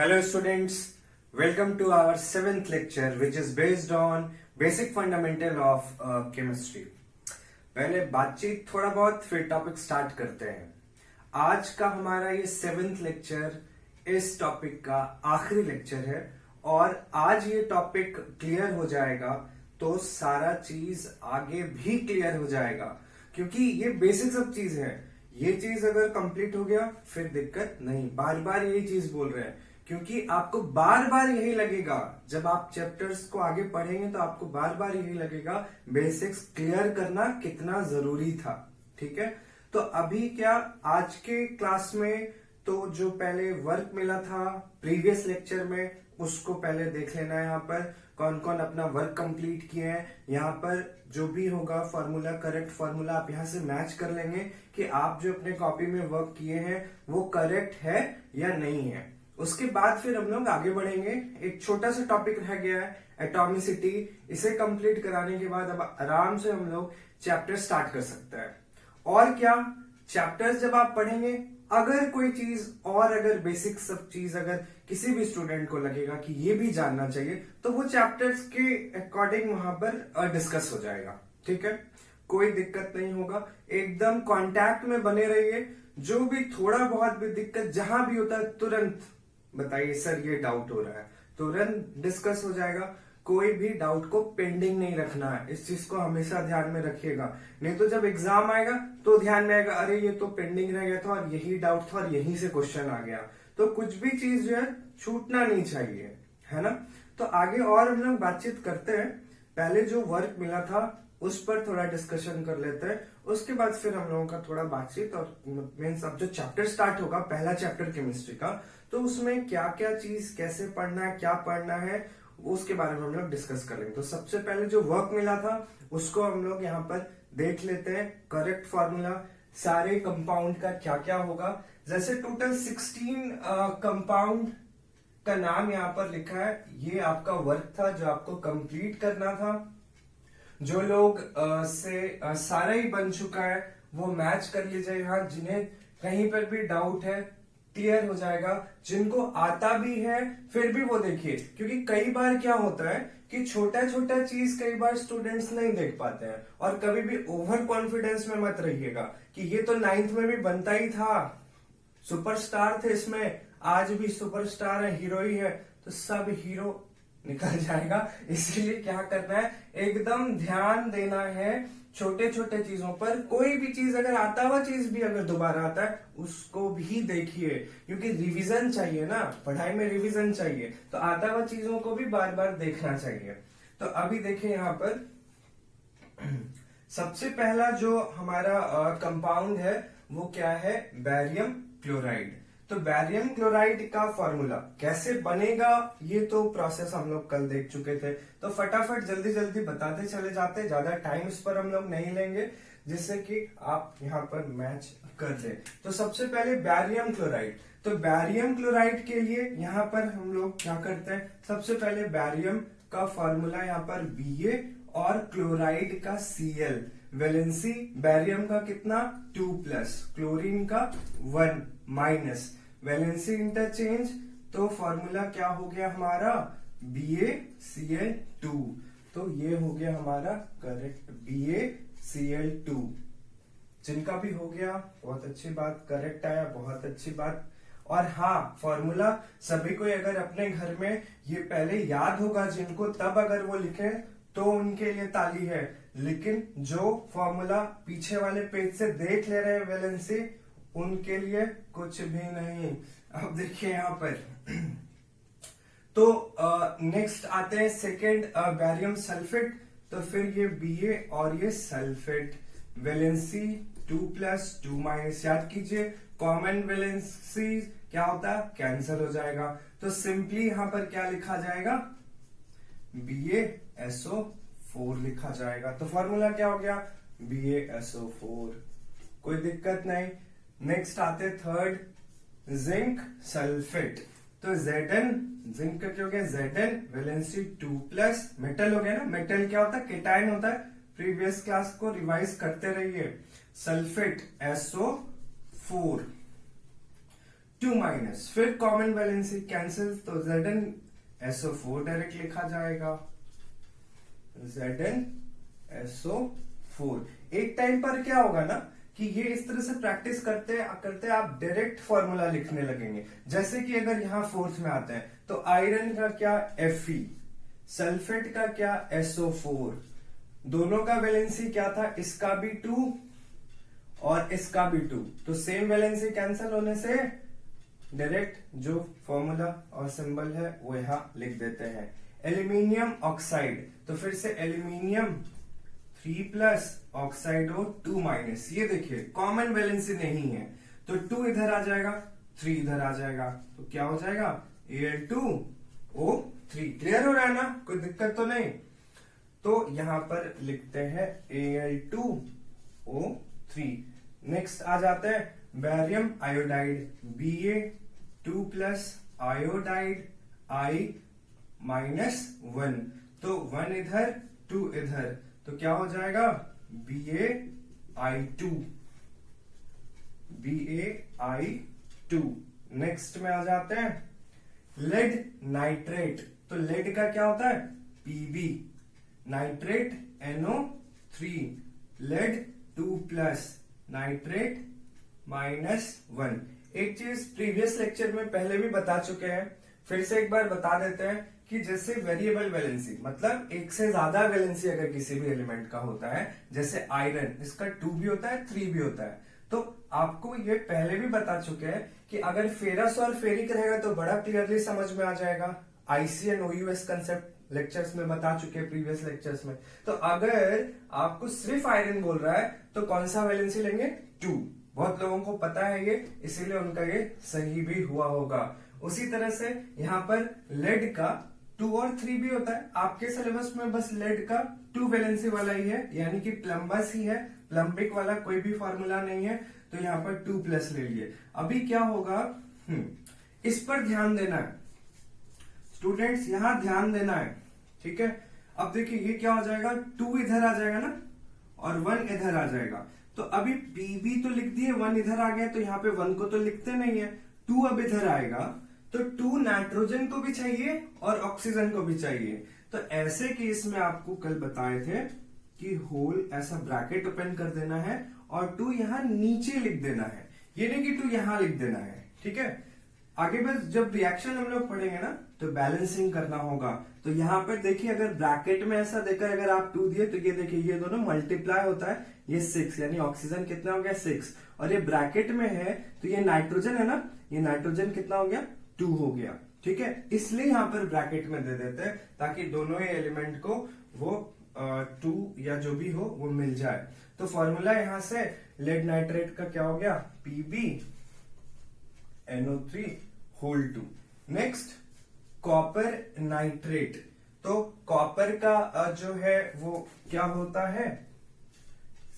Hello students, welcome to our 7th lecture which is based on basic fundamental of chemistry. पहले बातचीत थोड़ा बहुत फिर टॉपिक स्टार्ट करते हैं। आज का हमारा ये 7th लेक्चर इस टॉपिक का आखिरी लेक्चर है और आज ये टॉपिक क्लियर हो जाएगा तो सारा चीज आगे भी क्लियर हो जाएगा, क्योंकि ये बेसिक सब चीज है। ये चीज अगर कंप्लीट हो गया फिर दिक्कत नहीं। बार बार यही चीज बोल रहे हैं क्योंकि आपको बार बार यही लगेगा, जब आप चैप्टर्स को आगे पढ़ेंगे तो आपको बार बार यही लगेगा बेसिक्स क्लियर करना कितना जरूरी था। ठीक है, तो अभी क्या आज के क्लास में तो जो पहले वर्क मिला था प्रीवियस लेक्चर में उसको पहले देख लेना है। यहाँ पर कौन कौन अपना वर्क कंप्लीट किए हैं, यहाँ पर जो भी होगा फॉर्मूला, करेक्ट फॉर्मूला आप यहाँ से मैच कर लेंगे कि आप जो अपने कॉपी में वर्क किए हैं वो करेक्ट है या नहीं है। उसके बाद फिर हम लोग आगे बढ़ेंगे। एक छोटा सा टॉपिक रह गया है एटॉमिसिटी, इसे कंप्लीट कराने के बाद अब आराम से हम लोग चैप्टर स्टार्ट कर सकते हैं। और क्या, चैप्टर्स जब आप पढ़ेंगे अगर कोई चीज और अगर बेसिक सब चीज अगर किसी भी स्टूडेंट को लगेगा कि ये भी जानना चाहिए तो वो चैप्टर्स के अकॉर्डिंग वहां पर डिस्कस हो जाएगा। ठीक है, कोई दिक्कत नहीं होगा, एकदम कांटेक्ट में बने रहिए। जो भी थोड़ा बहुत भी दिक्कत जहां भी होता है तुरंत बताइए सर ये डाउट हो रहा है, तुरंत डिस्कस हो जाएगा। कोई भी डाउट को पेंडिंग नहीं रखना है, इस चीज को हमेशा ध्यान में रखिएगा। नहीं तो जब एग्जाम आएगा तो ध्यान में आएगा अरे ये तो पेंडिंग रह गया था और यही डाउट था और यहीं से क्वेश्चन आ गया। तो कुछ भी चीज जो है छूटना नहीं चाहिए, है ना। तो आगे और हम लोग बातचीत करते हैं। पहले जो वर्क मिला था उस पर थोड़ा डिस्कशन कर लेते हैं, उसके बाद फिर हम लोगों का थोड़ा बातचीत और मीन्स अब जो चैप्टर स्टार्ट होगा पहला चैप्टर केमिस्ट्री का, तो उसमें क्या क्या चीज कैसे पढ़ना है, क्या पढ़ना है, उसके बारे में हम लोग डिस्कस कर लेंगे। तो सबसे पहले जो वर्क मिला था उसको हम लोग यहाँ पर देख लेते हैं। करेक्ट फॉर्मूला, सारे कंपाउंड का क्या क्या होगा। जैसे टोटल 16 कंपाउंड का नाम यहाँ पर लिखा है, ये आपका वर्क था जो आपको कंप्लीट करना था। जो लोग सारा ही बन चुका है वो मैच कर लीजिए यहाँ। जिन्हें कहीं पर भी डाउट है क्लियर हो जाएगा, जिनको आता भी है फिर भी वो देखिए, क्योंकि कई बार क्या होता है कि छोटा छोटा चीज कई बार स्टूडेंट्स नहीं देख पाते हैं। और कभी भी ओवर कॉन्फिडेंस में मत रहिएगा कि ये तो 9th में भी बनता ही था, सुपरस्टार थे इसमें, आज भी सुपरस्टार है, हीरो ही है, तो सब हीरो निकल जाएगा। इसीलिए क्या करना है, एकदम ध्यान देना है छोटे छोटे चीजों पर। कोई भी चीज अगर आता हुआ चीज भी अगर दोबारा आता है उसको भी देखिए, क्योंकि रिवीजन चाहिए ना, पढ़ाई में रिवीजन चाहिए, तो आता हुआ चीजों को भी बार बार देखना चाहिए। तो अभी देखिए यहाँ पर सबसे पहला जो हमारा कंपाउंड है वो क्या है, बैरियम क्लोराइड। तो बैरियम क्लोराइड का फॉर्मूला कैसे बनेगा ये तो प्रोसेस हम लोग कल देख चुके थे, तो फटाफट जल्दी जल्दी बताते चले जाते, ज्यादा टाइम इस पर हम लोग नहीं लेंगे जिससे कि आप यहाँ पर मैच कर ले। तो सबसे पहले बैरियम क्लोराइड, तो बैरियम क्लोराइड के लिए यहाँ पर हम लोग क्या करते हैं, सबसे पहले बैरियम का फॉर्मूला यहाँ पर Ba और क्लोराइड का Cl। वैलेंसी बैरियम का कितना 2+, क्लोरीन का 1-, वैलेंसी इंटरचेंज, तो फॉर्मूला क्या हो गया हमारा BaCl2। तो ये हो गया हमारा करेक्ट BaCl2। जिनका भी हो गया बहुत अच्छी बात, करेक्ट आया बहुत अच्छी बात। और हाँ, फॉर्मूला सभी को अगर अपने घर में ये पहले याद होगा जिनको, तब अगर वो लिखे तो उनके लिए ताली है। लेकिन जो फॉर्मूला पीछे वाले पेज से देख ले रहे हैं वैलेंसी, उनके लिए कुछ भी नहीं। अब देखिए यहाँ पर तो नेक्स्ट आते हैं सेकेंड बैरियम सल्फेट। तो फिर ये Ba और ये सल्फेट, वैलेंसी 2+, 2-, याद कीजिए कॉमन वैलेंसी क्या होता है, कैंसिल हो जाएगा। तो सिंपली यहाँ पर क्या लिखा जाएगा, BaSO4 लिखा जाएगा। तो फॉर्मूला क्या हो गया BaSO4, कोई दिक्कत नहीं। नेक्स्ट आते थर्ड जिंक सल्फेट। तो Zn, जिंक का क्या हो गया Zn, वैलेंसी 2+, मेटल हो गया ना, मेटल क्या होता है केटायन होता है, प्रीवियस क्लास को रिवाइज करते रहिए। सल्फेट SO4, 2 माइनस, फिर कॉमन वैलेंसी कैंसिल, तो ZnSO4 डायरेक्ट लिखा जाएगा, ZnSO4। एक टाइम पर क्या होगा ना कि ये इस तरह से प्रैक्टिस करते करते आप डायरेक्ट फॉर्मूला लिखने लगेंगे। जैसे कि अगर यहां फोर्थ में आते हैं तो आयरन का क्या Fe, सल्फेट का क्या SO4, दोनों का वैलेंसी क्या था, इसका भी 2 और इसका भी 2, तो सेम वैलेंसी कैंसिल होने से डायरेक्ट जो फॉर्मूला और सिंबल है वो यहां लिख देते हैं। एल्यूमिनियम ऑक्साइड, तो फिर से एल्यूमिनियम 3+ ऑक्साइडो 2 माइनस, ये देखिए कॉमन वैलेंसी नहीं है तो 2 इधर आ जाएगा, 3 इधर आ जाएगा, तो क्या हो जाएगा Al2O3। क्लियर हो रहा है ना, कोई दिक्कत तो नहीं। तो यहां पर लिखते हैं Al2O3। नेक्स्ट आ जाते हैं barium iodide, Ba2+ iodide I-1, तो 1 इधर 2 इधर, तो क्या हो जाएगा Ba(I2). नेक्स्ट में आ जाते हैं लेड नाइट्रेट, तो लेड का क्या होता है Pb, nitrate NO3, lead 2+ nitrate -1। एक चीज प्रीवियस लेक्चर में पहले भी बता चुके हैं, फिर से एक बार बता देते हैं कि जैसे वेरिएबल वैलेंसी मतलब एक से ज्यादा वैलेंसी अगर किसी भी एलिमेंट का होता है, जैसे आयरन, इसका 2 भी होता है 3 भी होता है, तो आपको ये पहले भी बता चुके हैं कि अगर फेरस और फेरिक रहेगा तो बड़ा क्लियरली समझ में आ जाएगा। IC and OUS concept lectures में बता चुके हैं प्रीवियस लेक्चर्स में। तो अगर आपको सिर्फ आयरन बोल रहा है तो कौन सा वैलेंसी लेंगे 2, बहुत लोगों को पता है ये, इसीलिए उनका ये सही भी हुआ होगा। उसी तरह से यहाँ पर लेड का 2 और 3 भी होता है, आपके सिलेबस में बस लेड का 2 वैलेंसी वाला ही है, यानी कि प्लम्बस ही है, प्लम्बिक वाला कोई भी फॉर्मूला नहीं है, तो यहाँ पर 2+ ले लिए। अभी क्या होगा, इस पर ध्यान देना है स्टूडेंट्स, यहां ध्यान देना है, ठीक है। अब देखिए ये क्या हो जाएगा, 2 इधर आ जाएगा ना और 1 इधर आ जाएगा, तो अभी Pb तो लिख दिए, 1 इधर आ गया, तो यहाँ पे 1 को तो लिखते नहीं है, 2 अब इधर आएगा, तो 2 नाइट्रोजन को भी चाहिए और ऑक्सीजन को भी चाहिए। तो ऐसे केस में आपको कल बताए थे कि होल ऐसा ब्रैकेट ओपन कर देना है और 2 यहां नीचे लिख देना है, ये नहीं कि 2 यहां लिख देना है, ठीक है। आगे बस जब रिएक्शन हम लोग पढ़ेंगे ना तो बैलेंसिंग करना होगा। तो यहाँ पर देखिए अगर ब्रैकेट में ऐसा देकर अगर आप 2 दिए तो ये देखिए ये दोनों मल्टीप्लाई होता है, ये 6 यानी ऑक्सीजन कितना हो गया 6, और ये ब्रैकेट में है तो ये नाइट्रोजन है ना, ये नाइट्रोजन कितना हो गया 2 हो गया, ठीक है। इसलिए यहाँ पर ब्रैकेट में दे देते हैं ताकि दोनों ही एलिमेंट को वो 2 या जो भी हो वो मिल जाए। तो फॉर्मूला यहां से लेड नाइट्रेट का क्या हो गया PbNO3(2). नेक्स्ट कॉपर नाइट्रेट, तो कॉपर का जो है वो क्या होता है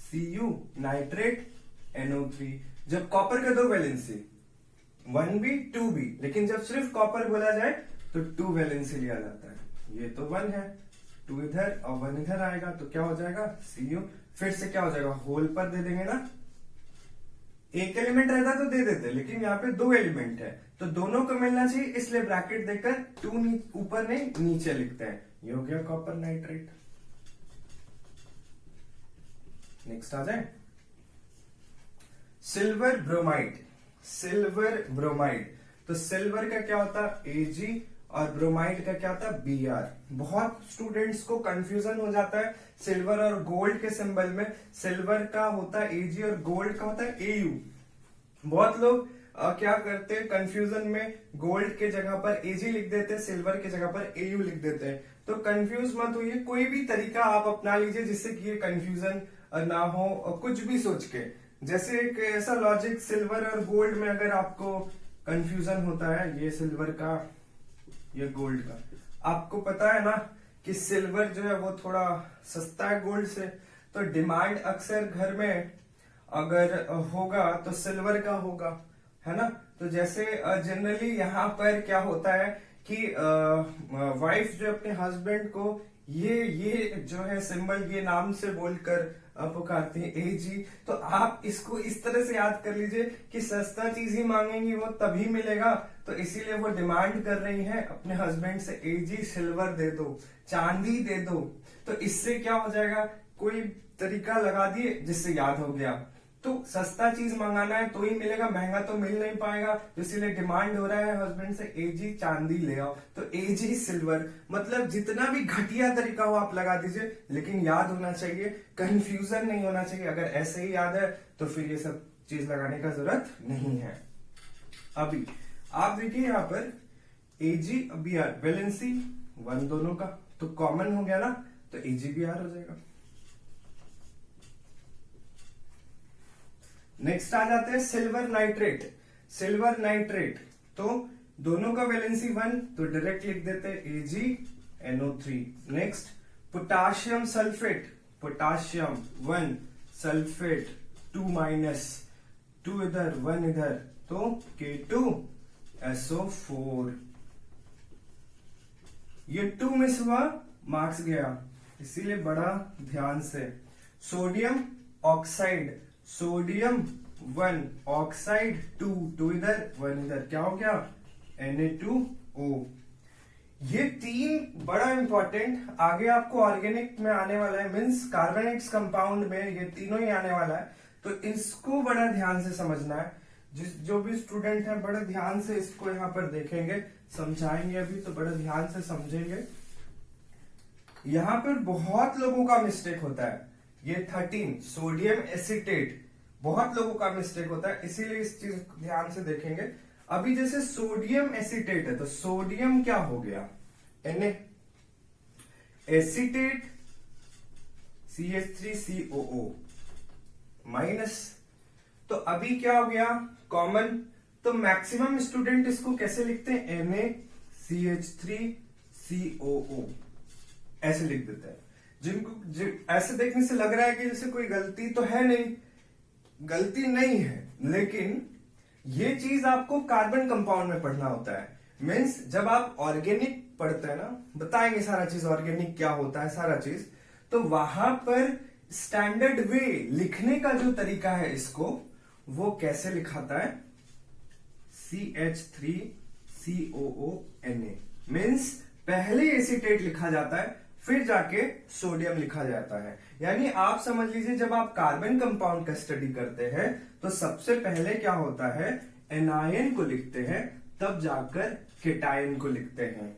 Cu नाइट्रेट NO3। जब कॉपर का 2 वैलेंसी 1 भी 2 भी, लेकिन जब सिर्फ कॉपर बोला जाए तो 2 वैलेंसी लिया जाता है। ये तो 1 है, 2 इधर और 1 इधर आएगा, तो क्या हो जाएगा Cu, फिर से क्या हो जाएगा होल पर दे देंगे ना, एक एलिमेंट रहता तो दे देते, लेकिन यहाँ पे 2 एलिमेंट है तो दोनों को मिलना चाहिए, इसलिए ब्रैकेट देकर 2 ऊपर नहीं नीचे लिखते हैं। ये हो गया कॉपर नाइट्रेट। नेक्स्ट आ जाए सिल्वर ब्रोमाइड। सिल्वर ब्रोमाइड, तो सिल्वर का क्या होता है Ag और ब्रोमाइड का क्या होता है Br। बहुत स्टूडेंट्स को कंफ्यूजन हो जाता है सिल्वर और गोल्ड के सिंबल में, सिल्वर का होता है Ag और गोल्ड का होता है Au। बहुत लोग क्या करते हैं कंफ्यूजन में गोल्ड के जगह पर Ag लिख देते हैं, सिल्वर के जगह पर Au लिख देते हैं। तो कंफ्यूज मत होइए, कोई भी तरीका आप अपना लीजिए जिससे कि ये कंफ्यूजन ना हो, कुछ भी सोच के, जैसे एक ऐसा लॉजिक सिल्वर और गोल्ड में अगर आपको कंफ्यूजन होता है, ये सिल्वर का ये गोल्ड का, आपको पता है ना कि सिल्वर जो है वो थोड़ा सस्ता है गोल्ड से, तो डिमांड अक्सर घर में अगर होगा तो सिल्वर का होगा, है ना। तो जैसे जनरली यहाँ पर क्या होता है कि वाइफ जो अपने हस्बैंड को ये जो है सिंबल ये नाम से बोलकर अपकारती है Ag। तो आप इसको इस तरह से याद कर लीजिए कि सस्ता चीज ही मांगेंगी वो तभी मिलेगा, तो इसीलिए वो डिमांड कर रही है अपने हस्बैंड से Ag सिल्वर दे दो, चांदी दे दो। तो इससे क्या हो जाएगा, कोई तरीका लगा दिए जिससे याद हो गया। तो सस्ता चीज मंगाना है तो ही मिलेगा, महंगा तो मिल नहीं पाएगा, इसीलिए डिमांड हो रहा है हस्बैंड से Ag चांदी ले आओ। तो Ag सिल्वर, मतलब जितना भी घटिया तरीका हो आप लगा दीजिए, लेकिन याद होना चाहिए, कंफ्यूजन नहीं होना चाहिए। अगर ऐसे ही याद है तो फिर ये सब चीज लगाने का जरूरत नहीं है। अभी आप देखिए यहाँ पर Ag Br वैलेंसी 1 दोनों का तो कॉमन हो गया ना, तो AgBr हो जाएगा। नेक्स्ट आ जाते हैं सिल्वर नाइट्रेट। सिल्वर नाइट्रेट तो दोनों का वैलेंसी 1, तो डायरेक्ट लिख देते हैं AgNO3। Next potassium sulphate, potassium 1 sulphate 2 minus, 2 इधर 1 इधर, तो K2SO4। ये 2 मिस हुआ, मार्क्स गया, इसीलिए बड़ा ध्यान से। सोडियम ऑक्साइड, सोडियम 1 ऑक्साइड 2 इधर 1 इधर, क्या हो गया Na2O। ये 3 बड़ा इंपॉर्टेंट, आगे आपको ऑर्गेनिक में आने वाला है, मींस कार्बोनेट्स कंपाउंड में ये तीनों ही आने वाला है, तो इसको बड़ा ध्यान से समझना है। जो भी स्टूडेंट है बड़ा ध्यान से इसको यहाँ पर देखेंगे, समझाएंगे अभी तो बड़ा ध्यान से समझेंगे। यहाँ पर बहुत लोगों का मिस्टेक होता है, ये 13 सोडियम एसीटेट बहुत लोगों का मिस्टेक होता है, इसीलिए इस चीज ध्यान से देखेंगे। अभी जैसे सोडियम एसीटेट है तो सोडियम क्या हो गया Na, एसीटेट CH3COO माइनस, तो अभी क्या हो गया कॉमन, तो मैक्सिमम स्टूडेंट इसको कैसे लिखते हैं NaCH3COO ऐसे लिख देते हैं। जिनको ऐसे देखने से लग रहा है कि जैसे कोई गलती तो है नहीं, गलती नहीं है, लेकिन ये चीज आपको कार्बन कंपाउंड में पढ़ना होता है। मीन्स जब आप ऑर्गेनिक पढ़ते हैं ना, बताएंगे सारा चीज ऑर्गेनिक क्या होता है सारा चीज, तो वहां पर स्टैंडर्ड वे लिखने का जो तरीका है इसको, वो कैसे लिखाता है CH3COONA। मीन्स पहले एसीटेट लिखा जाता है फिर जाके सोडियम लिखा जाता है। यानी आप समझ लीजिए जब आप कार्बन कंपाउंड का स्टडी करते हैं तो सबसे पहले क्या होता है, एनायन को लिखते हैं, तब जाकर केटायन को लिखते हैं।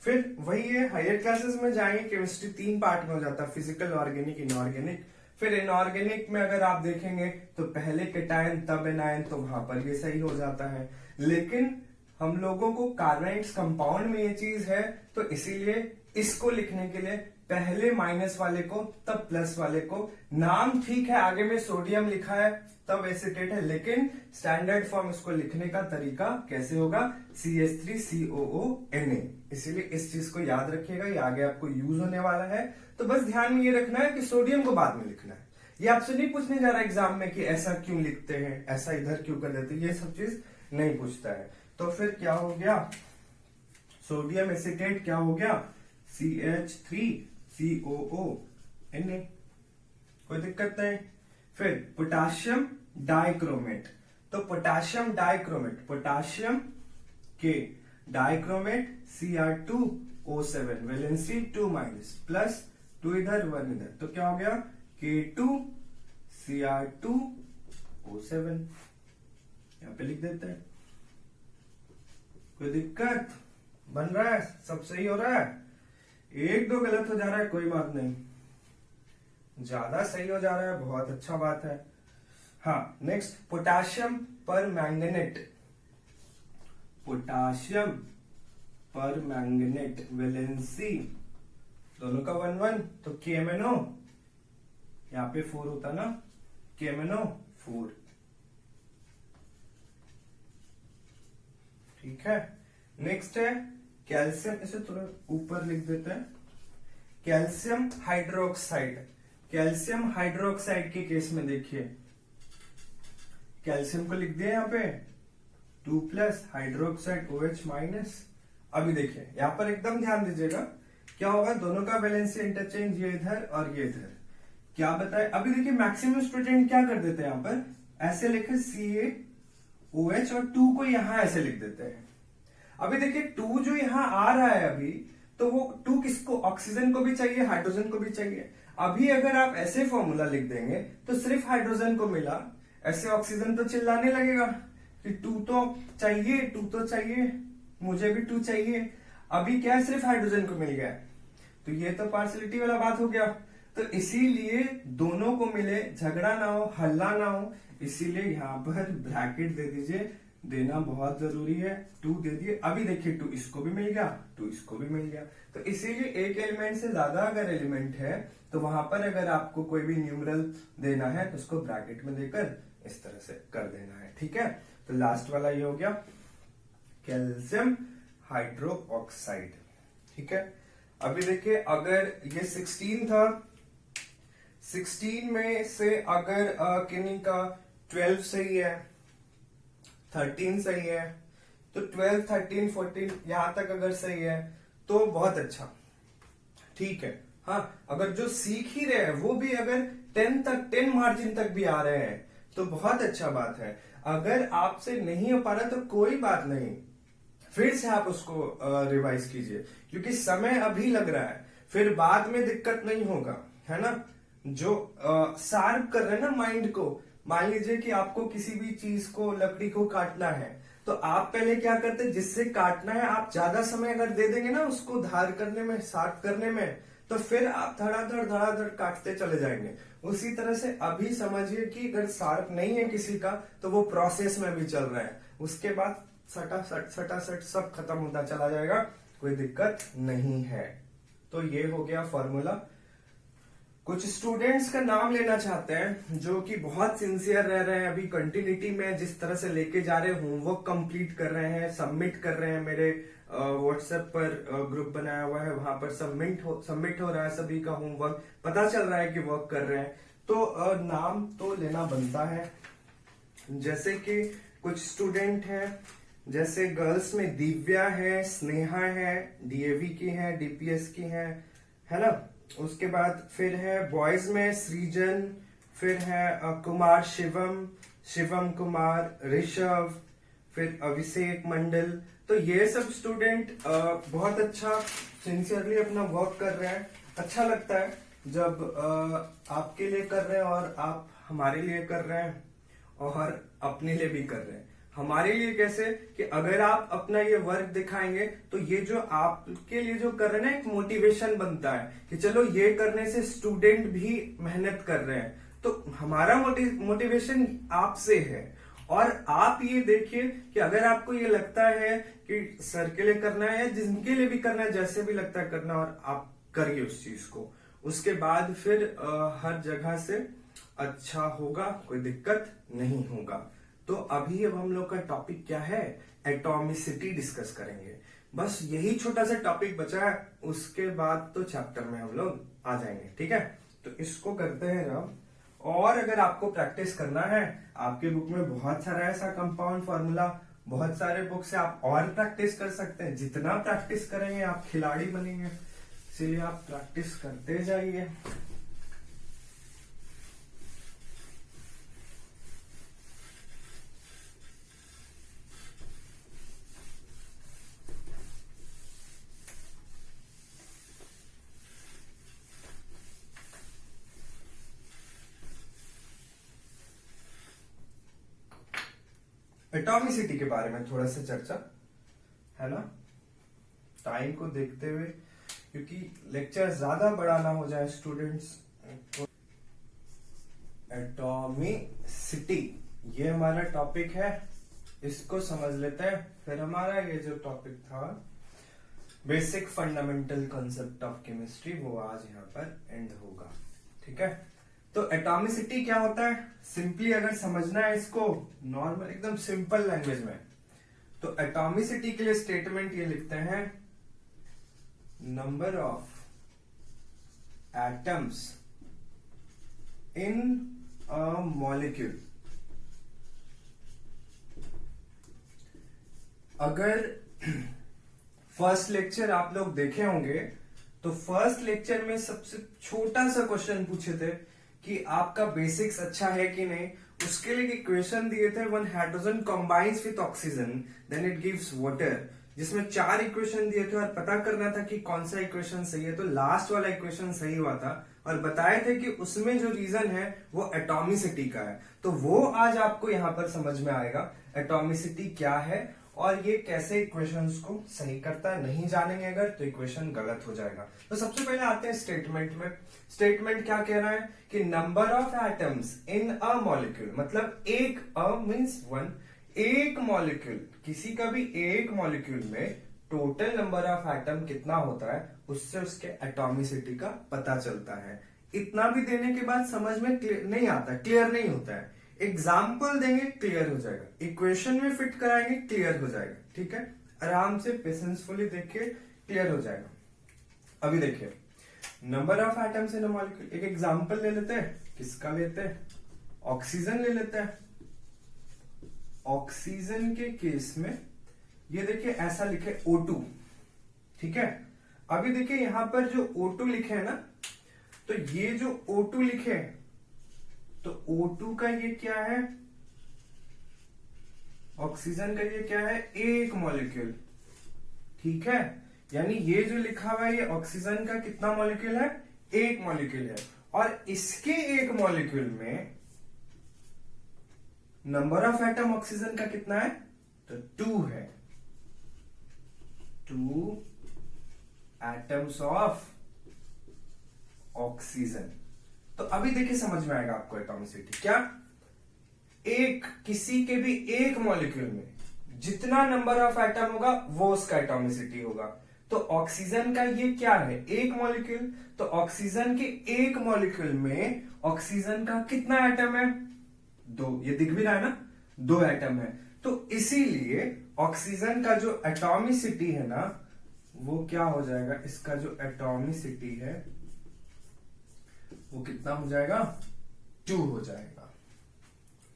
फिर वही है, हायर क्लासेस में जाएंगे केमिस्ट्री 3 पार्ट में हो जाता है, फिजिकल, ऑर्गेनिक, इनऑर्गेनिक। फिर इनऑर्गेनिक में अगर आप देखेंगे तो पहले केटायन तब एनायन, तो वहां पर ये सही हो जाता है। लेकिन हम लोगों को कार्बोनेट्स कंपाउंड में ये चीज है, तो इसीलिए इसको लिखने के लिए पहले माइनस वाले को तब प्लस वाले को, नाम ठीक है आगे में सोडियम लिखा है तब एसीटेट है, लेकिन स्टैंडर्ड फॉर्म इसको लिखने का तरीका कैसे होगा CH3COONA। इसीलिए इस चीज को याद रखिएगा, ये आगे आपको यूज होने वाला है। तो बस ध्यान में ये रखना है कि सोडियम को बाद में लिखना है। ये आपसे नहीं पूछने जा रहा एग्जाम में कि ऐसा क्यों लिखते हैं, ऐसा इधर क्यों कर देते हैं, ये सब चीज नहीं पूछता है। तो फिर क्या हो गया, सोडियम एसीटेट क्या हो गया CH3COONA, कोई दिक्कत नहीं। फिर पोटाशियम डाइक्रोमेट, तो पोटाशियम डाइक्रोमेट, पोटाशियम के dichromate Cr2O7 valency 2 minus, plus 2 इधर 1 इधर, तो क्या हो गया K2Cr2O7, यहां पे लिख देते हैं। कोई दिक्कत, बन रहा है, सब सही हो रहा है, 1-2 गलत हो जा रहा है कोई बात नहीं, ज्यादा सही हो जा रहा है बहुत अच्छा बात है। हाँ, नेक्स्ट पोटाशियम पर मैंगनेट, पोटाशियम पर मैंगनेट वैलेंसी दोनों का 1-1, तो KMnO, यहाँ पे 4 होता ना, KMnO4, ठीक है। नेक्स्ट है कैल्शियम, इसे थोड़ा ऊपर लिख देते हैं, कैल्शियम हाइड्रोक्साइड। कैल्शियम हाइड्रोक्साइड के केस में देखिए, कैल्शियम को लिख दिया यहाँ पे 2 प्लस हाइड्रोक्साइड OH माइनस। अभी देखिए यहाँ पर एकदम ध्यान दीजिएगा क्या होगा, दोनों का वैलेंसी इंटरचेंज, ये इधर और ये इधर, क्या बताए, अभी देखिए मैक्सिमम स्टूडेंट क्या कर देते हैं, यहाँ पर ऐसे लिखे CaOH और 2 को यहां ऐसे लिख देते हैं। अभी देखिए 2 जो यहां आ रहा है अभी, तो वो 2 किसको, ऑक्सीजन को भी चाहिए, हाइड्रोजन को भी चाहिए। अभी अगर आप ऐसे फॉर्मूला लिख देंगे तो सिर्फ हाइड्रोजन को मिला, ऐसे ऑक्सीजन तो चिल्लाने लगेगा कि 2 तो चाहिए, 2 तो चाहिए, मुझे भी 2 चाहिए। अभी क्या है, सिर्फ हाइड्रोजन को मिल गया, तो ये तो पार्शियलिटी वाला बात हो गया। तो इसीलिए दोनों को मिले, झगड़ा ना हो, हल्ला ना हो, इसीलिए यहाँ पर ब्रैकेट दे दीजिए, देना बहुत जरूरी है। 2 दे दिए, अभी देखिए 2 इसको भी मिल गया, 2 इसको भी मिल गया। तो इसीलिए एक एलिमेंट से ज्यादा अगर एलिमेंट है तो वहां पर अगर आपको कोई भी न्यूमरल देना है तो उसको ब्रैकेट में देकर इस तरह से कर देना है, ठीक है। तो लास्ट वाला ये हो गया कैल्शियम हाइड्रोक्साइड, ठीक है। अभी देखिए अगर ये 16 था, 16 में से अगर किन्हीं का 12 सही है, 13 सही है, तो 12, 13, 14 यहां तक अगर सही है तो बहुत अच्छा, ठीक है। हाँ, अगर जो सीख ही रहे हैं वो भी अगर 10 तक, 10 मार्जिन तक भी आ रहे हैं तो बहुत अच्छा बात है। अगर आपसे नहीं हो पा रहा तो कोई बात नहीं, फिर से आप उसको रिवाइज कीजिए, क्योंकि समय अभी लग रहा है, फिर बाद में दिक्कत नहीं होगा, है ना। जो शार्प कर रहे हैं ना माइंड को, मान लीजिए कि आपको किसी भी चीज को, लकड़ी को काटना है, तो आप पहले क्या करते हैं, जिससे काटना है आप ज्यादा समय अगर दे देंगे ना उसको धार करने में, शार्प करने में, तो फिर आप धड़ाधड़ काटते चले जाएंगे। उसी तरह से अभी समझिए कि अगर शार्प नहीं है किसी का तो वो प्रोसेस में भी चल रहा है, उसके बाद सटासट सब खत्म होता चला जाएगा, कोई दिक्कत नहीं है। तो ये हो गया फॉर्मूला। कुछ स्टूडेंट्स का नाम लेना चाहते हैं जो कि बहुत सिंसियर रह रहे हैं, अभी कंटिन्यूटी में जिस तरह से लेके जा रहे हैं, होमवर्क कंप्लीट कर रहे हैं, सबमिट कर रहे हैं। मेरे व्हाट्सएप पर ग्रुप बनाया हुआ है, वहां पर सबमिट हो रहा है, सभी का होमवर्क पता चल रहा है कि वर्क कर रहे हैं। तो नाम तो लेना बनता है। जैसे कि कुछ स्टूडेंट हैं, जैसे गर्ल्स में दिव्या है, स्नेहा है, डीएवी की है, डीपीएस की है ना। उसके बाद फिर है बॉयज में सृजन, फिर है कुमार शिवम कुमार, ऋषभ, फिर अभिषेक मंडल। तो ये सब स्टूडेंट बहुत अच्छा सिंसियरली अपना वर्क कर रहे हैं। अच्छा लगता है जब आपके लिए कर रहे हैं और आप हमारे लिए कर रहे हैं और अपने लिए भी कर रहे हैं। हमारे लिए कैसे कि अगर आप अपना ये वर्क दिखाएंगे तो ये जो आपके लिए जो कर रहे हैं ना, एक मोटिवेशन बनता है कि चलो ये करने से स्टूडेंट भी मेहनत कर रहे हैं, तो हमारा मोटिवेशन आपसे है। और आप ये देखिए कि अगर आपको ये लगता है कि सर के लिए करना है या जिनके लिए भी करना है, जैसे भी लगता है करना, और आप करिए उस चीज को, उसके बाद फिर हर जगह से अच्छा होगा, कोई दिक्कत नहीं होगा। तो अभी अब हम लोग का टॉपिक क्या है, एटॉमिसिटी डिस्कस करेंगे। बस यही छोटा सा टॉपिक बचा है, उसके बाद तो चैप्टर में हम लोग आ जाएंगे, ठीक है। तो इसको करते हैं रब। और अगर आपको प्रैक्टिस करना है, आपके बुक में बहुत सारा ऐसा कंपाउंड फार्मूला, बहुत सारे बुक से आप और प्रैक्टिस कर सकते हैं। जितना प्रैक्टिस करेंगे आप खिलाड़ी बनेंगे, इसलिए आप प्रैक्टिस करते जाइए। एटॉमिसिटी के बारे में थोड़ा सा चर्चा है ना, टाइम को देखते हुए, क्योंकि लेक्चर ज्यादा बड़ा ना हो जाए स्टूडेंट्स। एटॉमिसिटी ये हमारा टॉपिक है, इसको समझ लेते हैं। फिर हमारा ये जो टॉपिक था basic fundamental concept of chemistry, वो आज यहाँ पर एंड होगा, ठीक है। तो एटॉमिसिटी क्या होता है, सिंपली अगर समझना है इसको नॉर्मल एकदम सिंपल लैंग्वेज में, तो एटॉमिसिटी के लिए स्टेटमेंट ये लिखते हैं, number of atoms in a molecule. अगर फर्स्ट लेक्चर आप लोग देखे होंगे तो फर्स्ट लेक्चर में सबसे छोटा सा क्वेश्चन पूछे थे कि आपका बेसिक्स अच्छा है कि नहीं, उसके लिए इक्वेशन दिए थे, one hydrogen combines with oxygen then it gives water, जिसमें 4 इक्वेशन दिए थे और पता करना था कि कौन सा इक्वेशन सही है। तो लास्ट वाला इक्वेशन सही हुआ था और बताए थे कि उसमें जो रीजन है वो एटॉमिसिटी का है। तो वो आज आपको यहां पर समझ में आएगा एटॉमिसिटी क्या है और ये कैसे इक्वेशंस को सही करता है। नहीं जानेंगे अगर तो इक्वेशन गलत हो जाएगा। तो सबसे पहले आते हैं स्टेटमेंट में। स्टेटमेंट क्या कह रहा है कि number of atoms in a molecule, मतलब एक अ मींस वन, एक मॉलिक्यूल, किसी का भी एक मॉलिक्यूल में टोटल नंबर ऑफ एटम कितना होता है उससे उसके एटॉमिसिटी का पता चलता है। इतना भी देने के बाद समझ में नहीं आता, क्लियर नहीं होता है। एग्जाम्पल देंगे क्लियर हो जाएगा, इक्वेशन में फिट कराएंगे क्लियर हो जाएगा। ठीक है, आराम से पेशेंसफुली देखिए क्लियर हो जाएगा। अभी देखिए number of atoms in a molecule, एक एग्जाम्पल ले लेते हैं। किसका लेते हैं? ऑक्सीजन ले लेते हैं। ऑक्सीजन के केस में ये देखिए ऐसा लिखे O2। ठीक है, अभी देखिए यहां पर जो O2 लिखे है ना, तो ये जो O2 लिखे है तो O2 का ये क्या है, ऑक्सीजन का ये क्या है, एक मॉलिक्यूल। ठीक है, यानी ये जो लिखा हुआ है ये ऑक्सीजन का कितना मॉलिक्यूल है, एक मॉलिक्यूल है। और इसके एक मॉलिक्यूल में नंबर ऑफ एटम ऑक्सीजन का कितना है, तो 2 है। 2 एटम्स ऑफ ऑक्सीजन। तो अभी देखिए समझ में आएगा आपको एटॉमिसिटी क्या। एक किसी के भी एक मॉलिक्यूल में जितना नंबर ऑफ एटम होगा वो उसका एटॉमिसिटी होगा। तो ऑक्सीजन का ये क्या है, एक मॉलिक्यूल, तो ऑक्सीजन के एक मॉलिक्यूल में ऑक्सीजन का कितना एटम है, 2। ये दिख भी रहा है ना, 2 एटम है। तो इसीलिए ऑक्सीजन का जो एटॉमिसिटी है ना वो क्या हो जाएगा, इसका जो एटॉमिसिटी है वो कितना हो जाएगा, 2 हो जाएगा।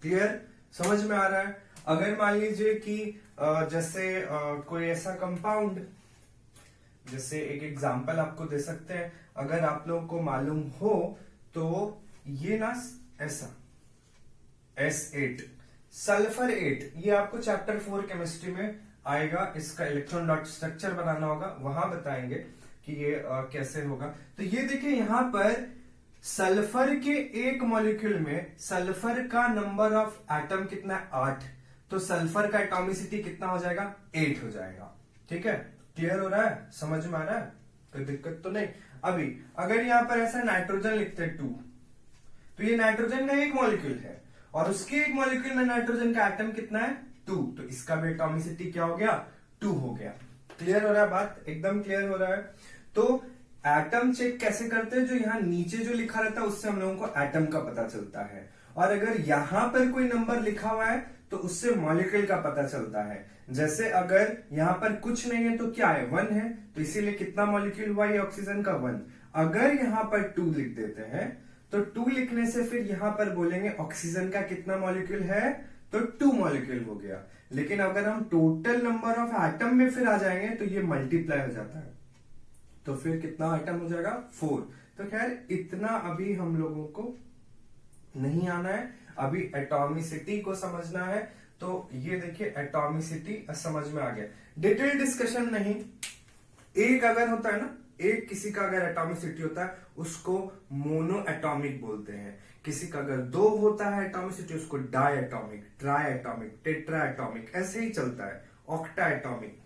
क्लियर, समझ में आ रहा है। अगर मान लीजिए कि जैसे कोई ऐसा कंपाउंड, जैसे एक एग्जांपल आपको दे सकते हैं, अगर आप लोगों को मालूम हो तो ये ना ऐसा S8 सल्फर 8, ये आपको चैप्टर 4 केमिस्ट्री में आएगा। इसका इलेक्ट्रॉन डॉट स्ट्रक्चर बनाना होगा, वहां बताएंगे कि ये कैसे होगा। तो ये देखिए यहां पर सल्फर के एक मॉलिक्यूल में सल्फर का नंबर ऑफ एटम कितना है, 8। तो सल्फर का एटॉमिसिटी कितना हो जाएगा, 8 हो जाएगा। ठीक है, क्लियर हो रहा है, समझ में आ रहा है, कोई दिक्कत तो नहीं। अभी अगर यहां पर ऐसा नाइट्रोजन लिखते हैं 2, तो ये नाइट्रोजन का एक मॉलिक्यूल है और उसके एक मॉलिक्यूल में नाइट्रोजन का एटम कितना है, 2। तो इसका भी एटॉमिसिटी क्या हो गया, 2 हो गया। क्लियर हो रहा है, बात एकदम क्लियर हो रहा है। तो एटम चेक कैसे करते हैं, जो यहाँ नीचे जो लिखा रहता है उससे हम लोगों को एटम का पता चलता है, और अगर यहां पर कोई नंबर लिखा हुआ है तो उससे मॉलिक्यूल का पता चलता है। जैसे अगर यहां पर कुछ नहीं है तो क्या है, 1 है, तो इसीलिए कितना मॉलिक्यूल हुआ ये ऑक्सीजन का, 1। अगर यहां पर 2 लिख देते हैं तो 2 लिखने से फिर यहां पर बोलेंगे ऑक्सीजन का कितना मॉलिक्यूल है, तो 2 मॉलिक्यूल हो गया। लेकिन अगर हम टोटल नंबर ऑफ एटम में फिर आ जाएंगे तो ये मल्टीप्लाई हो जाता है, तो फिर कितना आइटम हो जाएगा, 4। तो खैर इतना अभी हम लोगों को नहीं आना है, अभी एटॉमिसिटी को समझना है। तो ये देखिए एटॉमिसिटी समझ में आ गया, डिटेल डिस्कशन नहीं। एक अगर होता है ना, एक किसी का अगर एटॉमिसिटी होता है उसको मोनो एटॉमिक बोलते हैं। किसी का अगर 2 होता है एटॉमिसिटी उसको diatomic, triatomic, tetraatomic, ऐसे ही चलता है। ऑक्टा एटॉमिक,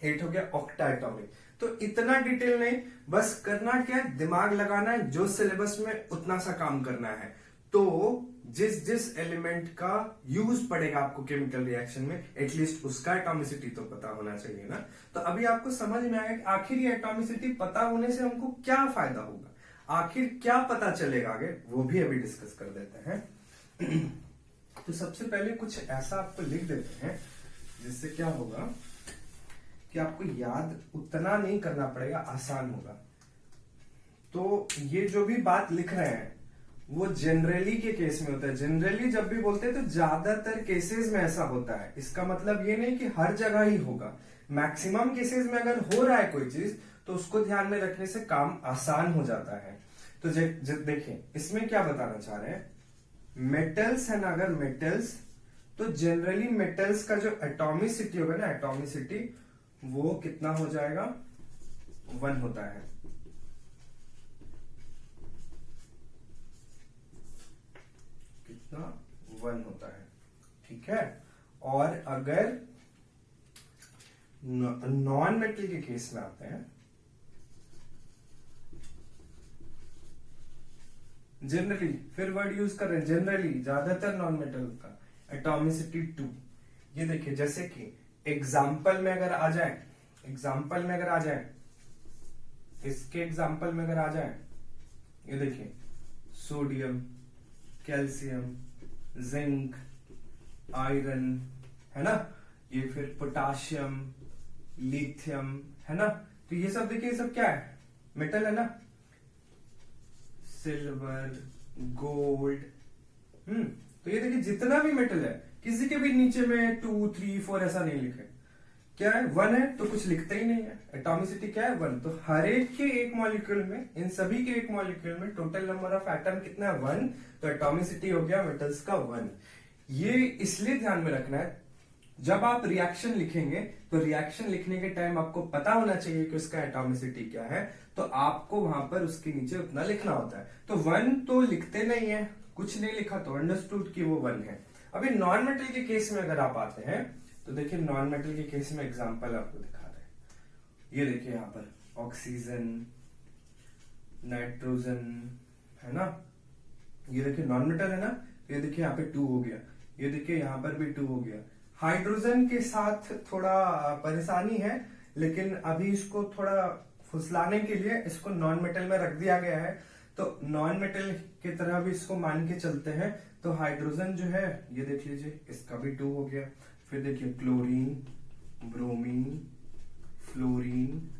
8 हो गया ऑक्टा एटॉमिक। तो इतना डिटेल नहीं, बस करना क्या है, दिमाग लगाना है, जो सिलेबस में उतना सा काम करना है। तो जिस जिस एलिमेंट का यूज पड़ेगा आपको केमिकल रिएक्शन में, एटलीस्ट उसका एटॉमिसिटी तो पता होना चाहिए ना। तो अभी आपको समझ में आएगा कि आखिर ये एटॉमिसिटी पता होने से हमको क्या फायदा होगा, आखिर क्या पता चलेगा आगे, वो भी अभी डिस्कस कर देते हैं। तो सबसे पहले कुछ ऐसा आपको लिख देते हैं जिससे क्या होगा कि आपको याद उतना नहीं करना पड़ेगा, आसान होगा। तो ये जो भी बात लिख रहे हैं वो जनरली के केस में होता है। जनरली जब भी बोलते हैं तो ज्यादातर केसेस में ऐसा होता है। इसका मतलब ये नहीं कि हर जगह ही होगा, मैक्सिमम केसेस में अगर हो रहा है कोई चीज तो उसको ध्यान में रखने से काम आसान हो जाता है। तो देखिए इसमें क्या बताना चाह रहे हैं, मेटल्स है ना, अगर मेटल्स, तो जनरली मेटल्स का जो एटॉमिसिटी होगा ना, एटॉमिसिटी वो कितना हो जाएगा, 1 होता है। कितना, 1 होता है, ठीक है। और अगर नॉन मेटल के केस में आते हैं, जनरली, फिर वर्ड यूज कर रहे हैं जनरली, ज्यादातर नॉन मेटल का एटॉमिसिटी 2। ये देखिए जैसे कि एग्जाम्पल में अगर आ जाए, एग्जाम्पल में अगर आ जाए, इसके एग्जाम्पल में अगर आ जाए, ये देखिए सोडियम, कैल्शियम, जिंक, आयरन, है ना, ये फिर पोटाशियम, लिथियम, है ना, तो ये सब देखिए, ये सब क्या है, मेटल है ना, सिल्वर, गोल्ड, तो ये देखिए जितना भी मेटल है, किसी के भी नीचे में 2, 3, 4 ऐसा नहीं लिखे, क्या है, 1 है, तो कुछ लिखते ही नहीं है, एटॉमिसिटी क्या है, 1। तो हर एक के एक मॉलिक्यूल में, इन सभी के एक मॉलिक्यूल में टोटल नंबर ऑफ एटम कितना है, 1, तो एटॉमिसिटी हो गया मेटल्स का 1। ये इसलिए ध्यान में रखना है, जब आप रिएक्शन लिखेंगे तो रिएक्शन लिखने के टाइम आपको पता होना चाहिए कि उसका एटॉमिसिटी क्या है, तो आपको वहां पर उसके नीचे उतना लिखना होता है। तो 1 तो लिखते नहीं है, कुछ नहीं लिखा तो अंडरस्टूड कि वो 1 है। अभी नॉन मेटल के केस में अगर आप आते हैं, तो देखिए नॉन मेटल के केस में एग्जांपल आपको दिखा रहे हैं, ये देखिए यहां पर ऑक्सीजन, नाइट्रोजन, है ना, ये देखिए नॉन मेटल है ना, ये देखिए यहाँ पे 2 हो गया, ये देखिए यहां पर भी 2 हो गया। हाइड्रोजन के साथ थोड़ा परेशानी है, लेकिन अभी इसको थोड़ा फुसलाने के लिए इसको नॉन मेटल में रख दिया गया है, तो नॉन मेटल की तरह भी इसको मान के चलते हैं। तो हाइड्रोजन जो है, ये देख लीजिए, इसका भी 2 हो गया। फिर देखिए क्लोरीन, ब्रोमीन, फ्लोरीन,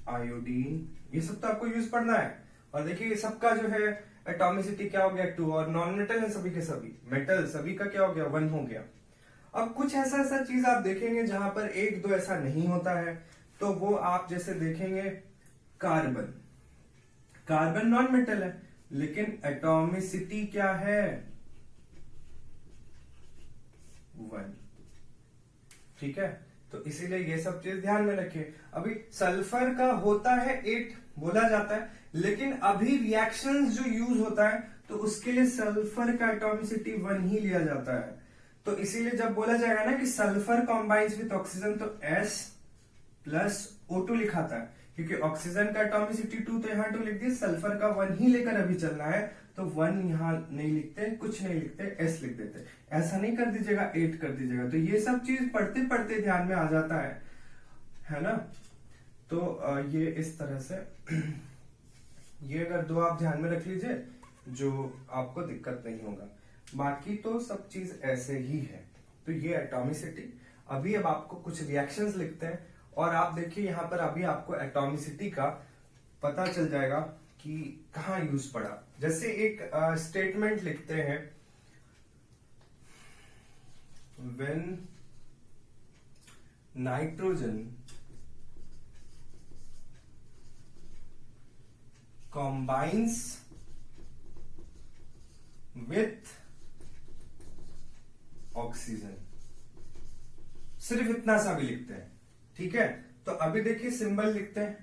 आयोडीन, ये सब तो आपको यूज पढ़ना है। और देखिए सबका जो है एटॉमिसिटी क्या हो गया, 2, और नॉन मेटल है सभी के सभी, मेटल सभी का क्या हो गया, 1 हो गया। अब कुछ ऐसा चीज आप देखेंगे जहां पर 1, 2 ऐसा नहीं होता है, तो वो आप जैसे देखेंगे कार्बन, कार्बन नॉन मेटल है, लेकिन एटॉमिसिटी क्या है, 1, ठीक है। तो इसीलिए ये सब चीज ध्यान में रखिए। अभी सल्फर का होता है 8 बोला जाता है, लेकिन अभी रिएक्शंस जो यूज होता है तो उसके लिए सल्फर का एटॉमिसिटी 1 ही लिया जाता है। तो इसीलिए जब बोला जाएगा ना कि सल्फर कॉम्बाइंस विथ ऑक्सीजन, तो S+O2 लिखाता है, क्योंकि ऑक्सीजन का एटॉमिसिटी 2, तो यहाँ 2 लिख दिया, सल्फर का 1 ही लेकर अभी चलना है, तो 1 यहाँ नहीं लिखते, कुछ नहीं लिखते, S लिख देते। ऐसा नहीं कर दीजिएगा, 8 कर दीजिएगा। तो ये सब चीज पढ़ते पढ़ते ध्यान में आ जाता है ना। तो ये इस तरह से ये अगर 2 आप ध्यान में रख लीजिए, जो आपको दिक्कत नहीं होगा। बाकी तो सब चीज ऐसे ही है। तो ये एटॉमिसिटी। अभी अब आपको कुछ रिएक्शंस लिखते हैं, और आप देखिए यहाँ पर अभी आपको एटॉमिसिटी का पता चल जाएगा कि कहाँ यूज पड़ा। जैसे एक स्टेटमेंट लिखते हैं, when nitrogen combines with oxygen, सिर्फ इतना सा भी लिखते हैं, ठीक है। तो अभी देखिए सिंबल लिखते हैं,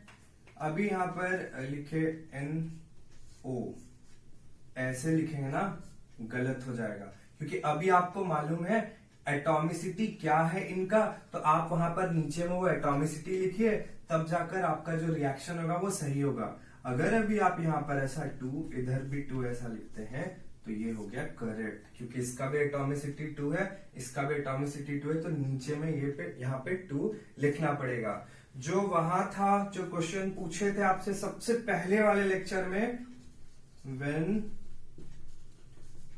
अभी यहां पर लिखे NO, ऐसे लिखेंगे ना, गलत हो जाएगा, क्योंकि अभी आपको मालूम है एटॉमिसिटी क्या है इनका, तो आप वहां पर नीचे में वो एटॉमिसिटी लिखिए, तब जाकर आपका जो रिएक्शन होगा वो सही होगा। अगर अभी आप यहाँ पर ऐसा 2, इधर भी 2 ऐसा लिखते हैं, तो ये हो गया करेक्ट, क्योंकि इसका भी एटॉमिसिटी 2 है, इसका भी एटॉमिसिटी 2 है, तो नीचे में यहाँ पे 2 लिखना पड़ेगा। जो वहां था, जो क्वेश्चन पूछे थे आपसे सबसे पहले वाले लेक्चर में, व्हेन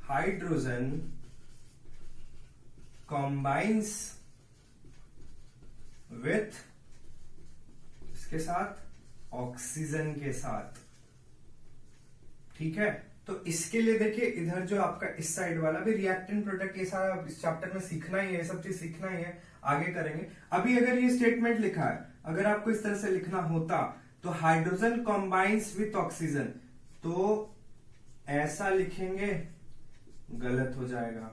हाइड्रोजन कॉम्बाइंस विथ, इसके साथ, ऑक्सीजन के साथ, ठीक है। तो इसके लिए देखिए इधर जो आपका इस साइड वाला भी रिएक्टेंट प्रोडक्ट, ये सारा इस चैप्टर में सीखना ही है, ये सब चीज सीखना ही है, आगे करेंगे। अभी अगर ये स्टेटमेंट लिखा है, अगर आपको इस तरह से लिखना होता, तो हाइड्रोजन कॉम्बाइंस विथ ऑक्सीजन, तो ऐसा लिखेंगे गलत हो जाएगा,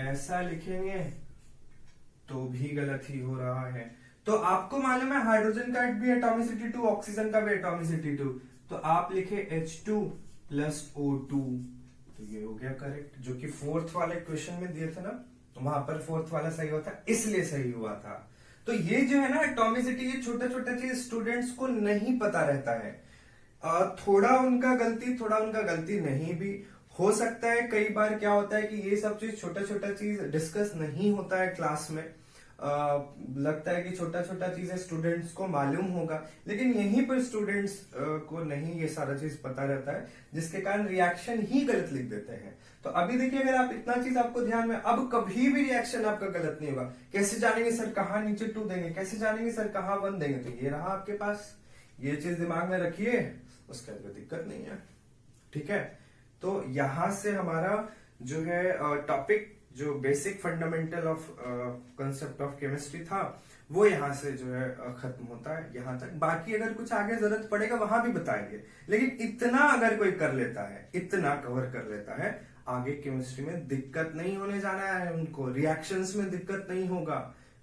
ऐसा लिखेंगे तो भी गलत ही हो रहा है। तो आपको मालूम है हाइड्रोजन का भी एटॉमिसिटी 2, ऑक्सीजन का भी एटॉमिसिटी 2, तो आप लिखे H2 प्लस O2, तो ये हो गया करेक्ट, जो कि फोर्थ वाले क्वेश्चन में दिए थे ना, तो वहां पर फोर्थ वाला सही होता, इसलिए सही हुआ था। तो ये जो है ना एटॉमिसिटी, ये छोटा छोटा चीज स्टूडेंट्स को नहीं पता रहता है। थोड़ा उनका गलती नहीं भी हो सकता है। कई बार क्या होता है कि ये सब चीज छोटा छोटा चीज डिस्कस नहीं होता है क्लास में। लगता है कि छोटा छोटा चीजें स्टूडेंट्स को मालूम होगा, लेकिन यहीं पर स्टूडेंट्स को नहीं ये सारा चीज पता रहता है, जिसके कारण रिएक्शन ही गलत लिख देते हैं। तो अभी देखिए, अगर आप इतना चीज आपको ध्यान में, अब कभी भी रिएक्शन आपका गलत नहीं होगा। कैसे जानेंगे सर कहाँ नीचे 2 देंगे, कैसे जानेंगे सर कहाँ 1 देंगे, तो ये रहा आपके पास, ये चीज दिमाग में रखिए, उसका कोई दिक्कत नहीं है। ठीक है, तो यहां से हमारा जो है टॉपिक, जो basic fundamental of concept of chemistry था, वो यहां से जो है खत्म होता है यहां तक। बाकी अगर कुछ आगे जरूरत पड़ेगा वहां भी बताएंगे, लेकिन इतना अगर कोई कर लेता है, इतना कवर कर लेता है, आगे केमिस्ट्री में दिक्कत नहीं होने जाना है उनको। रिएक्शंस में दिक्कत नहीं होगा,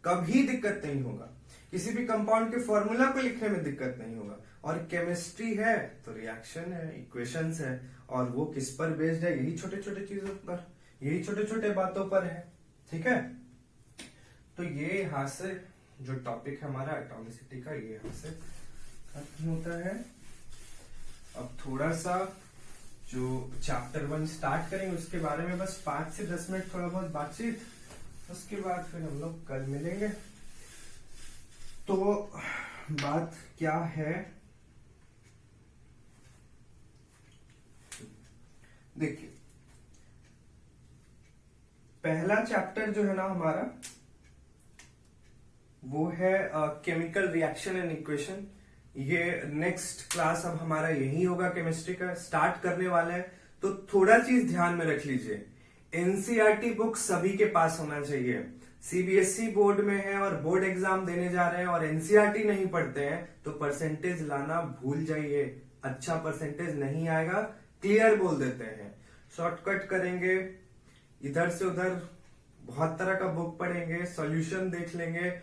कभी दिक्कत नहीं होगा, किसी भी कंपाउंड के फॉर्मूला को लिखने में दिक्कत नहीं होगा। और केमिस्ट्री है तो रिएक्शन है, इक्वेशंस है, और वो किस पर बेस्ड है, यही छोटे छोटे चीजों पर, यही छोटे छोटे बातों पर है। ठीक है, तो ये यहां से जो टॉपिक है हमारा एटॉमिसिटी का, ये यहां से खत्म होता है। अब थोड़ा सा जो चैप्टर 1 स्टार्ट करेंगे उसके बारे में बस 5 से 10 मिनट थोड़ा बहुत बातचीत, उसके बाद फिर हम लोग कल मिलेंगे। तो बात क्या है, देखिए पहला चैप्टर जो है ना हमारा, वो है केमिकल रिएक्शन एंड इक्वेशन। ये नेक्स्ट क्लास अब हमारा यही होगा, केमिस्ट्री का स्टार्ट करने वाला है। तो थोड़ा चीज ध्यान में रख लीजिए, एनसीईआरटी बुक सभी के पास होना चाहिए। सीबीएसई बोर्ड में है और बोर्ड एग्जाम देने जा रहे हैं और एनसीईआरटी नहीं पढ़ते हैं, तो परसेंटेज लाना भूल जाइए, अच्छा परसेंटेज नहीं आएगा, क्लियर बोल देते हैं। शॉर्टकट करेंगे, इधर से उधर बहुत तरह का बुक पढ़ेंगे, सॉल्यूशन देख लेंगे,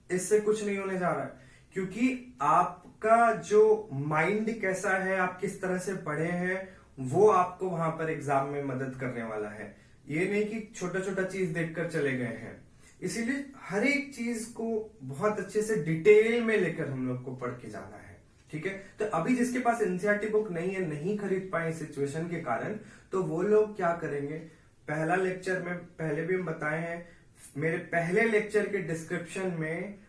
इससे कुछ नहीं होने जा रहा है। क्योंकि आपका जो माइंड कैसा है, आप किस तरह से पढ़े हैं, वो आपको वहां पर एग्जाम में मदद करने वाला है। ये नहीं कि छोटा छोटा चीज देखकर चले गए हैं। इसीलिए हर एक चीज को बहुत अच्छे से डिटेल में लेकर हम लोग को पढ़ के जाना है। ठीक है, तो अभी जिसके पास एनसीईआरटी बुक नहीं है, नहीं खरीद पाए सिचुएशन के कारण, तो वो लोग क्या करेंगे, पहला लेक्चर में पहले भी हम बताए हैं, मेरे पहले लेक्चर के डिस्क्रिप्शन में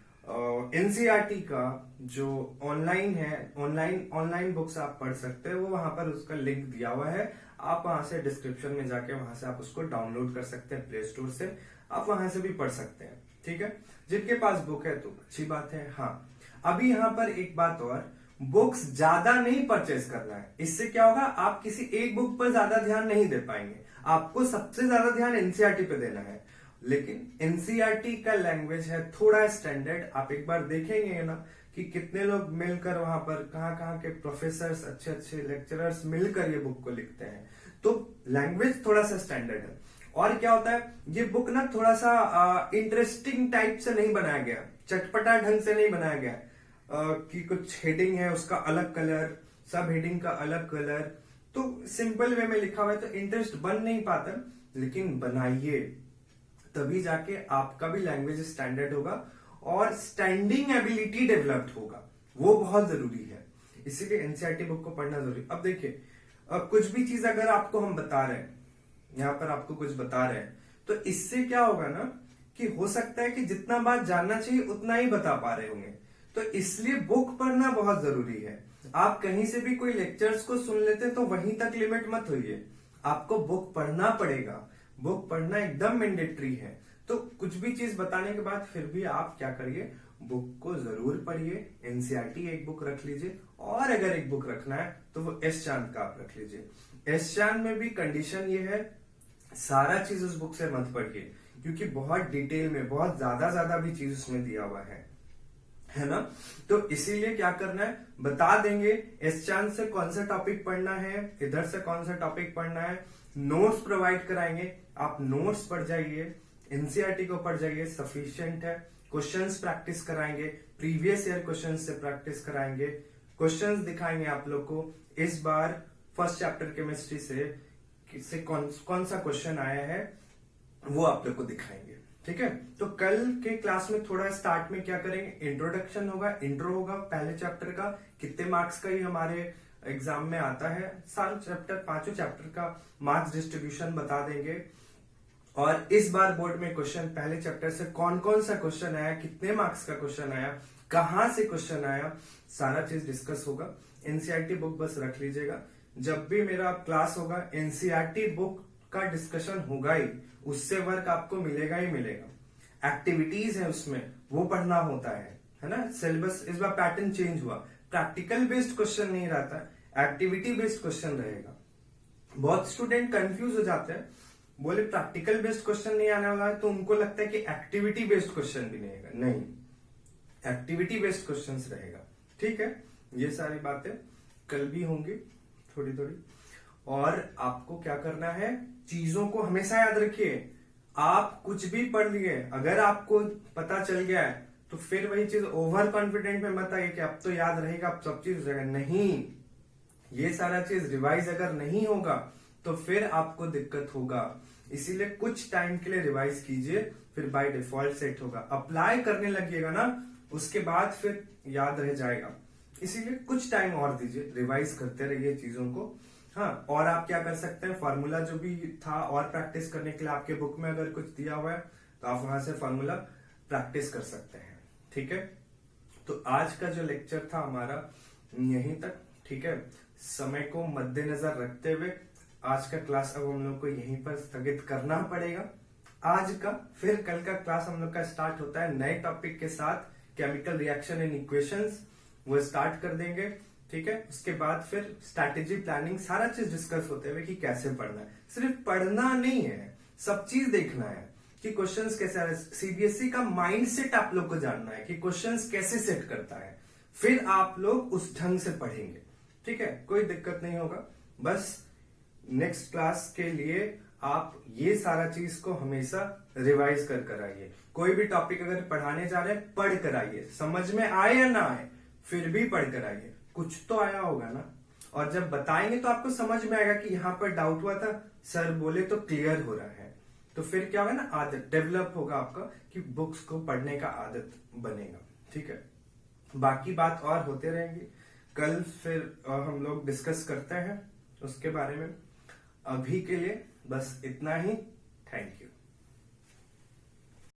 एनसीईआरटी का जो ऑनलाइन है, ऑनलाइन बुक्स आप पढ़ सकते हैं, वो वहां पर उसका लिंक दिया हुआ है। आप वहां से डिस्क्रिप्शन में जाके वहां से आप उसको डाउनलोड कर सकते हैं, प्ले स्टोर से आप वहां से भी पढ़ सकते हैं। ठीक है, जिनके पास बुक है तो अच्छी बात है। हाँ, अभी यहाँ पर एक बात और, बुक्स ज्यादा नहीं परचेज करना है। इससे क्या होगा, आप किसी एक बुक पर ज्यादा ध्यान नहीं दे पाएंगे, आपको सबसे ज्यादा ध्यान एनसीईआरटी पे देना है। लेकिन एनसीईआरटी का लैंग्वेज है थोड़ा स्टैंडर्ड, आप एक बार देखेंगे ना कि कितने लोग मिलकर वहां पर कहाँ के प्रोफेसर्स, अच्छे अच्छे लेक्चरर्स मिलकर ये बुक को लिखते हैं, तो लैंग्वेज थोड़ा सा स्टैंडर्ड है। और क्या होता है, ये बुक ना थोड़ा सा इंटरेस्टिंग टाइप से नहीं बनाया गया, चटपटा ढंग से नहीं बनाया गया कि कुछ हेडिंग है उसका अलग कलर, सब हेडिंग का अलग कलर, तो सिंपल वे में लिखा हुआ है, तो इंटरेस्ट बन नहीं पाता। लेकिन बनाइए, तभी जाके आपका भी लैंग्वेज स्टैंडर्ड होगा और स्टैंडिंग एबिलिटी डेवलप्ड होगा, वो बहुत जरूरी है। इसीलिए एनसीईआरटी बुक को पढ़ना जरूरी। अब देखिए, कुछ भी चीज अगर आपको हम बता रहे हैं, यहाँ पर आपको कुछ बता रहे हैं, तो इससे क्या होगा ना कि हो सकता है कि जितना बात जानना चाहिए उतना ही बता पा रहे होंगे, तो इसलिए बुक पढ़ना बहुत जरूरी है। आप कहीं से भी कोई लेक्चर्स को सुन लेते तो वहीं तक लिमिट मत होइए, आपको बुक पढ़ना पड़ेगा, बुक पढ़ना एकदम मैंडेटरी है। तो कुछ भी चीज बताने के बाद फिर भी आप क्या करिए, बुक को जरूर पढ़िए। एनसीईआरटी एक बुक रख लीजिए, और अगर एक बुक रखना है तो वो एस चांद का आप रख लीजिए। एस चांद में भी कंडीशन ये है, सारा चीज उस बुक से मत पढ़िए, क्योंकि बहुत डिटेल में, बहुत ज्यादा भी चीज उसमें दिया हुआ है। है ना। तो इसीलिए क्या करना है, बता देंगे इस चांस से कौन सा टॉपिक पढ़ना है, इधर से कौन सा टॉपिक पढ़ना है, नोट्स प्रोवाइड कराएंगे, आप नोट्स पढ़ जाइए, एनसीईआरटी को पढ़ जाइए, सफिशिएंट है। क्वेश्चंस प्रैक्टिस कराएंगे, प्रीवियस ईयर क्वेश्चंस से प्रैक्टिस कराएंगे, क्वेश्चंस दिखाएंगे आप लोग को। इस बार फर्स्ट चैप्टर केमिस्ट्री से कौन सा क्वेश्चन आया है वो आप लोग को दिखाएंगे, ठीक है। तो कल के क्लास में थोड़ा स्टार्ट में क्या करेंगे, इंट्रोडक्शन होगा, इंट्रो होगा पहले चैप्टर का, कितने मार्क्स का ही हमारे एग्जाम में आता है, सारे चैप्टर, पांचों चैप्टर का मार्क्स डिस्ट्रीब्यूशन बता देंगे। और इस बार बोर्ड में क्वेश्चन पहले चैप्टर से कौन कौन सा क्वेश्चन आया, कितने मार्क्स का क्वेश्चन आया, कहां से क्वेश्चन आया, सारा चीज डिस्कस होगा। एनसीईआरटी बुक बस रख लीजिएगा, जब भी मेरा क्लास होगा एनसीईआरटी बुक का डिस्कशन होगा ही, उससे वर्क आपको मिलेगा ही मिलेगा। एक्टिविटीज है उसमें, वो पढ़ना होता है ना। सिलेबस इस बार पैटर्न चेंज हुआ, प्रैक्टिकल बेस्ड क्वेश्चन नहीं रहता, एक्टिविटी बेस्ड क्वेश्चन रहेगा। बहुत स्टूडेंट कंफ्यूज हो जाते हैं, बोले प्रैक्टिकल बेस्ड क्वेश्चन नहीं आने वाला है, तो उनको लगता है कि एक्टिविटी बेस्ड क्वेश्चन भी नहीं आएगा। नहीं, एक्टिविटी बेस्ड क्वेश्चन रहेगा, ठीक है। ये सारी बातें कल भी होंगी थोड़ी थोड़ी। और आपको क्या करना है, चीजों को हमेशा याद रखिए। आप कुछ भी पढ़ लिए, अगर आपको पता चल गया है तो फिर वही चीज ओवर कॉन्फिडेंट में मत आइए कि अब तो याद रहेगा, अब सब चीज हो जाएगा। नहीं, ये सारा चीज रिवाइज अगर नहीं होगा तो फिर आपको दिक्कत होगा। इसीलिए कुछ टाइम के लिए रिवाइज कीजिए, फिर बाय डिफॉल्ट सेट होगा। अप्लाई करने लगिएगा ना, उसके बाद फिर याद रह जाएगा। इसीलिए कुछ टाइम और दीजिए, रिवाइज करते रहिए चीजों को। हाँ, और आप क्या कर सकते हैं, फॉर्मूला जो भी था और प्रैक्टिस करने के लिए आपके बुक में अगर कुछ दिया हुआ है तो आप वहां से फॉर्मूला प्रैक्टिस कर सकते हैं, ठीक है। तो आज का जो लेक्चर था हमारा यहीं तक, ठीक है। समय को मद्देनजर रखते हुए आज का क्लास अब हम लोग को यहीं पर स्थगित करना पड़ेगा आज का। फिर कल का क्लास हम लोग का स्टार्ट होता है नए टॉपिक के साथ, केमिकल रिएक्शन इन इक्वेशंस, वो स्टार्ट कर देंगे, ठीक है। उसके बाद फिर स्ट्रैटेजी, प्लानिंग, सारा चीज डिस्कस होते हुए कि कैसे पढ़ना है। सिर्फ पढ़ना नहीं है, सब चीज देखना है कि क्वेश्चंस कैसे आ रहे हैं। सीबीएसई का माइंडसेट आप लोग को जानना है कि क्वेश्चंस कैसे सेट करता है, फिर आप लोग उस ढंग से पढ़ेंगे, ठीक है। कोई दिक्कत नहीं होगा। बस नेक्स्ट क्लास के लिए आप ये सारा चीज को हमेशा रिवाइज कर आइए। कोई भी टॉपिक अगर पढ़ाने जा रहे हैं, पढ़ कर आइए, समझ में आए या ना आए फिर भी पढ़ कर आइए, कुछ तो आया होगा ना। और जब बताएंगे तो आपको समझ में आएगा कि यहाँ पर डाउट हुआ था, सर बोले तो क्लियर हो रहा है। तो फिर क्या होगा ना, आदत डेवलप होगा आपका कि बुक्स को पढ़ने का आदत बनेगा, ठीक है। बाकी बात और होते रहेंगी, कल फिर हम लोग डिस्कस करते हैं उसके बारे में। अभी के लिए बस इतना ही। Thank you.